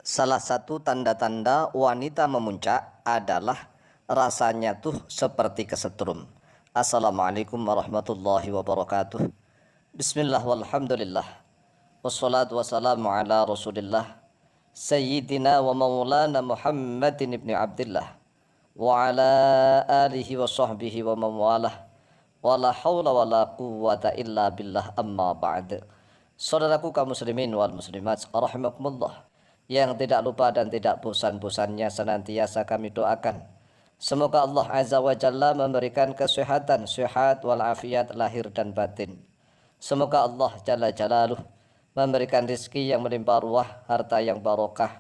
Salah satu tanda-tanda wanita memuncak adalah rasanya tuh seperti kesetrum. Assalamualaikum warahmatullahi wabarakatuh. Bismillah walhamdulillah. Wassalatu wassalamu ala rasulillah. Sayyidina wa maulana Muhammadin ibni Abdillah. Wa ala alihi wa sahbihi wa mawalah. Wa la hawla wa la quwwata illa billah amma ba'd. Saudaraku kaum muslimin wal muslimat rahimakumullah, yang tidak lupa dan tidak bosan-bosannya senantiasa kami doakan, semoga Allah Azza wa Jalla memberikan kesehatan, sehat walafiat lahir dan batin. Semoga Allah Jalla Jalaluh memberikan rezeki yang melimpah ruah, harta yang barokah,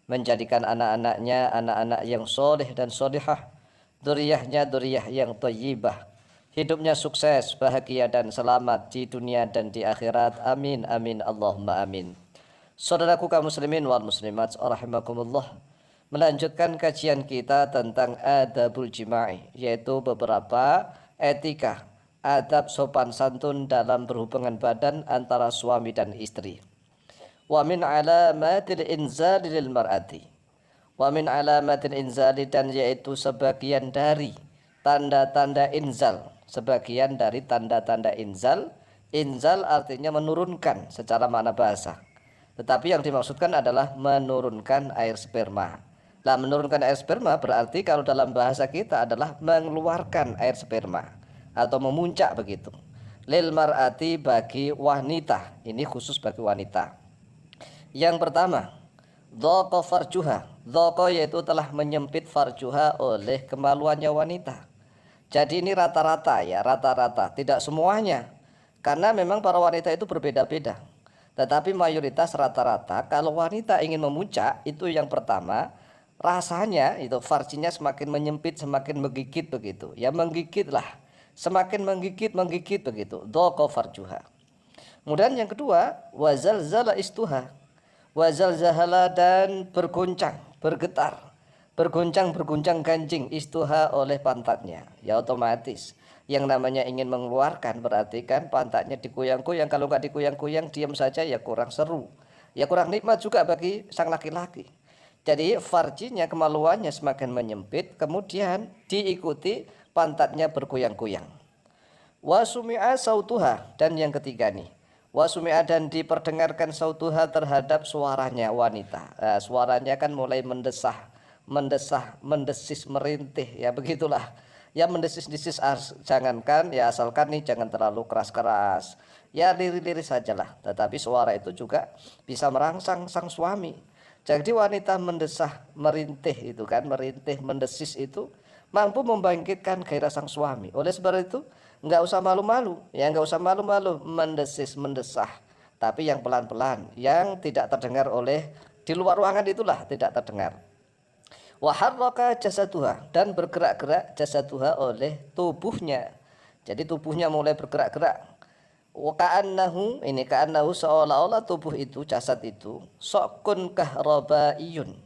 menjadikan anak-anaknya anak-anak yang soleh dan solihah, dzurriyyahnya dzurriyyah yang thayyibah, hidupnya sukses, bahagia dan selamat di dunia dan di akhirat. Amin amin Allahumma amin. Saudaraku kaum muslimin wal muslimat rahimakumullah, melanjutkan kajian kita tentang adabul jima'i, yaitu beberapa etika, adab sopan santun dalam berhubungan badan antara suami dan istri. Wa min alamatil inzali lil mar'ati, wa min alamatil inzali, dan yaitu sebagian dari tanda-tanda inzal, sebagian dari tanda-tanda inzal. Inzal artinya menurunkan secara makna bahasa, tetapi yang dimaksudkan adalah menurunkan air sperma. Nah, menurunkan air sperma berarti kalau dalam bahasa kita adalah mengeluarkan air sperma atau memuncak begitu. Lil mar'ati, bagi wanita, ini khusus bagi wanita. Yang pertama, dhaqa farjuha. Dhaqa yaitu telah menyempit farjuha oleh kemaluannya wanita. Jadi ini rata-rata ya, rata-rata, tidak semuanya. Karena memang para wanita itu berbeda-beda. Tetapi mayoritas rata-rata kalau wanita ingin memuncak, itu yang pertama rasanya itu farjinya semakin menyempit, semakin menggigit begitu. Ya menggigit lah, semakin menggigit begitu. Dhaqa farjuha. Kemudian yang kedua, wazalzala istuha. Wazalzahala, dan bergoncang, bergetar. Berguncang ganjing istuha oleh pantatnya. Ya otomatis yang namanya ingin mengeluarkan berarti kan pantatnya dikuyang-kuyang. Kalau nggak dikuyang-kuyang diam saja ya kurang seru, ya kurang nikmat juga bagi sang laki-laki. Jadi farjinya, kemaluannya semakin menyempit, kemudian diikuti pantatnya berkuyang-kuyang. Wasumi'a sautuha, dan yang ketiga nih, wasumi'a, dan diperdengarkan sautuha terhadap suaranya wanita. Suaranya kan mulai mendesis, merintih, ya begitulah. Ya mendesis-desis, jangankan ya, asalkan nih jangan terlalu keras-keras, ya lirik-lirik sajalah, tetapi suara itu juga bisa merangsang sang suami. Jadi wanita mendesah, merintih itu kan, merintih, mendesis itu mampu membangkitkan gairah sang suami. Oleh sebab itu nggak usah malu-malu, ya nggak usah malu-malu mendesis, mendesah, tapi yang pelan-pelan, yang tidak terdengar oleh di luar ruangan, itulah tidak terdengar. Wa harraka jasaduha, dan bergerak-gerak jasaduha oleh tubuhnya. Jadi tubuhnya mulai bergerak-gerak. Wa ka'annahu, ini ka'annahu seolah-olah tubuh itu, jasad itu, sokun kahrabaiyun,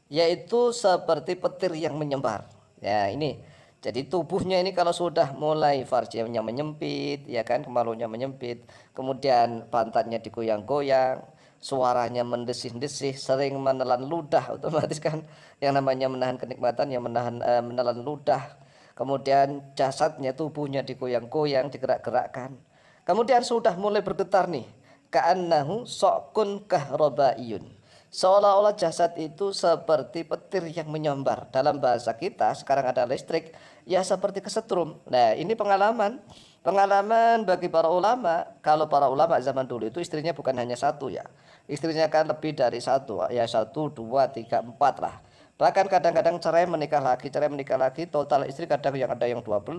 yaitu seperti petir yang menyembar. Ya ini, jadi tubuhnya ini kalau sudah mulai farjinya menyempit, ya kan, kemaluannya menyempit, kemudian pantatnya digoyang-goyang, suaranya mendesih-desih, sering menelan ludah, otomatis kan yang namanya menahan kenikmatan, yang menelan ludah. Kemudian jasadnya, tubuhnya digoyang-goyang, digerak-gerakkan. Kemudian sudah mulai bergetar nih, ka'annahu sokun kahrabaiyun, seolah-olah jasad itu seperti petir yang menyambar. Dalam bahasa kita sekarang ada listrik, ya seperti kesetrum. Nah ini pengalaman bagi para ulama. Kalau para ulama zaman dulu itu istrinya bukan hanya satu ya, istrinya kan lebih dari satu, ya 1, 2, 3, 4 lah. Bahkan kadang-kadang cerai menikah lagi, total istri kadang yang ada yang 12,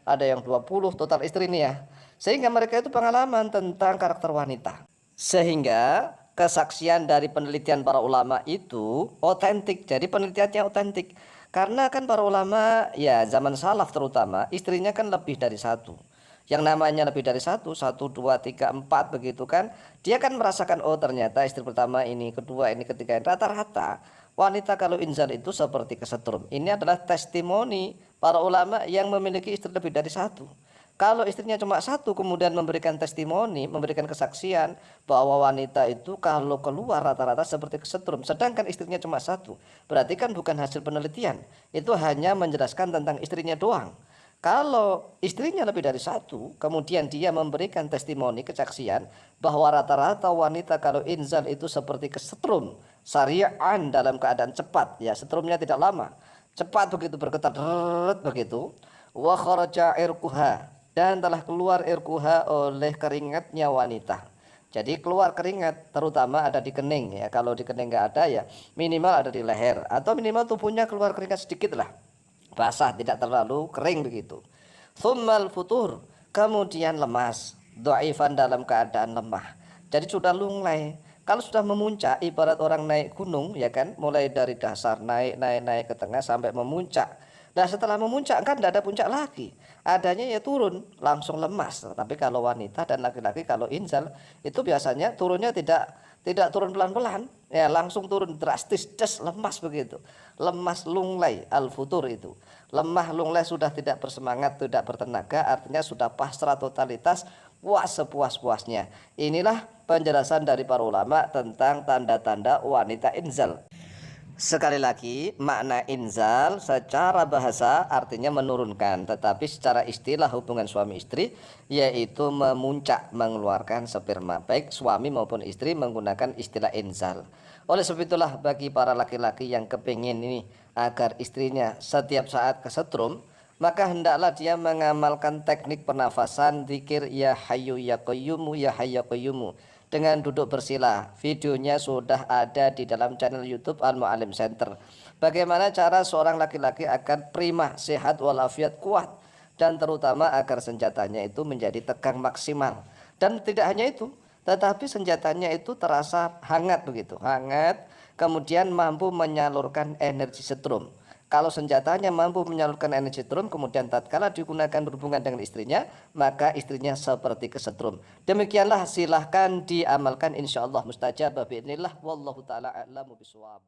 ada yang 20 total istri ini ya. Sehingga mereka itu pengalaman tentang karakter wanita. Sehingga kesaksian dari penelitian para ulama itu otentik. Jadi penelitiannya otentik. Karena kan para ulama ya zaman salaf terutama, istrinya kan lebih dari satu. Yang namanya lebih dari satu, 1, 2, 3, 4 begitu kan, dia kan merasakan, oh ternyata istri pertama ini, kedua ini, ketiga ini. Rata-rata wanita kalau inzal itu seperti kesetrum. Ini adalah testimoni para ulama yang memiliki istri lebih dari satu. Kalau istrinya cuma satu kemudian memberikan testimoni, memberikan kesaksian bahwa wanita itu kalau keluar rata-rata seperti kesetrum, sedangkan istrinya cuma satu, berarti kan bukan hasil penelitian, itu hanya menjelaskan tentang istrinya doang. Kalau istrinya lebih dari satu, kemudian dia memberikan testimoni, kesaksian bahwa rata-rata wanita kalau inzal itu seperti kesetrum, syari'an dalam keadaan cepat, ya setrumnya tidak lama, cepat begitu bergetar begitu. Wa kharaja irquha, dan telah keluar irquha oleh keringatnya wanita. Jadi keluar keringat terutama ada di kening ya. Kalau di kening nggak ada ya minimal ada di leher atau minimal tubuhnya keluar keringat sedikit lah, basah tidak terlalu kering begitu. Tsummal futur, kemudian lemas, dhaifan dalam keadaan lemah. Jadi sudah lunglai. Kalau sudah memuncak ibarat orang naik gunung ya kan, mulai dari dasar naik ke tengah sampai memuncak. Nah setelah memuncak kan tidak ada puncak lagi, adanya ya turun langsung lemas. Tapi kalau wanita dan laki-laki kalau inzal itu biasanya turunnya tidak turun pelan-pelan, ya langsung turun drastis, lemas begitu, lemas lunglai al futur itu, lemah lunglai sudah tidak bersemangat, tidak bertenaga, artinya sudah pasrah totalitas, puas sepuas-puasnya. Inilah penjelasan dari para ulama tentang tanda-tanda wanita inzal. Sekali lagi, makna inzal secara bahasa artinya menurunkan, tetapi secara istilah hubungan suami istri yaitu memuncak, mengeluarkan sperma. Baik suami maupun istri menggunakan istilah inzal. Oleh sebab itulah bagi para laki-laki yang kepingin ini agar istrinya setiap saat kesetrum, maka hendaklah dia mengamalkan teknik pernafasan zikir ya hayyu ya qayyumu ya hayyu ya qayyumu dengan duduk bersila. Videonya sudah ada di dalam channel YouTube Al Mu'allim Center. Bagaimana cara seorang laki-laki akan prima, sehat walafiat, kuat, dan terutama agar senjatanya itu menjadi tegang maksimal. Dan tidak hanya itu, tetapi senjatanya itu terasa hangat begitu, hangat, kemudian mampu menyalurkan energi setrum. Kalau senjatanya mampu menyalurkan energi setrum, kemudian tatkala digunakan berhubungan dengan istrinya, maka istrinya seperti kesetrum. Demikianlah, silahkan diamalkan, insyaallah mustajab biidznillah, wallahu taala a'lamu bishawab.